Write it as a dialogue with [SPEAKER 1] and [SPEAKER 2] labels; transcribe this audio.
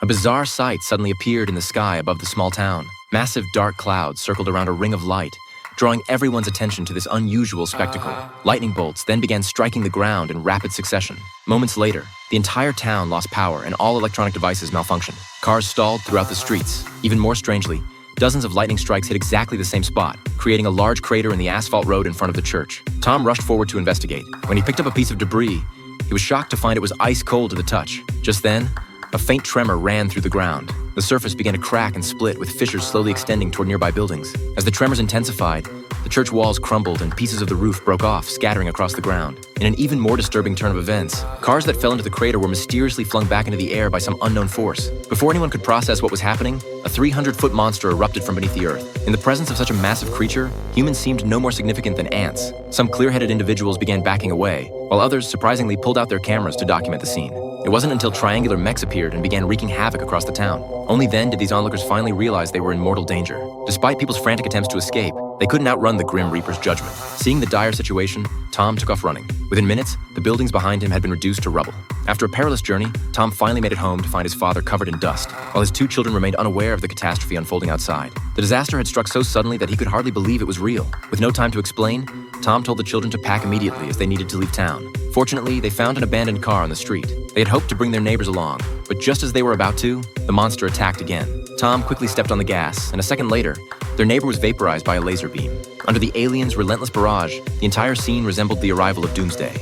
[SPEAKER 1] bizarre sight suddenly appeared in the sky above the small town. Massive dark clouds circled around a ring of light, drawing everyone's attention to this unusual spectacle. Lightning bolts then began striking the ground in rapid succession. Moments later, the entire town lost power and all electronic devices malfunctioned. Cars stalled throughout the streets. Even more strangely, dozens of lightning strikes hit exactly the same spot, creating a large crater in the asphalt road in front of the church. Tom rushed forward to investigate. When he picked up a piece of debris, he was shocked to find it was ice cold to the touch. Just then, a faint tremor ran through the ground. The surface began to crack and split, with fissures slowly extending toward nearby buildings. As the tremors intensified, the church walls crumbled and pieces of the roof broke off, scattering across the ground. In an even more disturbing turn of events, cars that fell into the crater were mysteriously flung back into the air by some unknown force. Before anyone could process what was happening, a 300-foot monster erupted from beneath the earth. In the presence of such a massive creature, humans seemed no more significant than ants. Some clear-headed individuals began backing away, while others surprisingly pulled out their cameras to document the scene. It wasn't until triangular mechs appeared and began wreaking havoc across the town. Only then did these onlookers finally realize they were in mortal danger. Despite people's frantic attempts to escape, they couldn't outrun the Grim Reaper's judgment. Seeing the dire situation, Tom took off running. Within minutes, the buildings behind him had been reduced to rubble. After a perilous journey, Tom finally made it home to find his father covered in dust, while his two children remained unaware of the catastrophe unfolding outside. The disaster had struck so suddenly that he could hardly believe it was real. With no time to explain, Tom told the children to pack immediately as they needed to leave town. Fortunately, they found an abandoned car on the street. They had hoped to bring their neighbors along, but just as they were about to, the monster attacked again. Tom quickly stepped on the gas, and a second later, their neighbor was vaporized by a laser beam. Under the alien's relentless barrage, the entire scene resembled the arrival of Doomsday.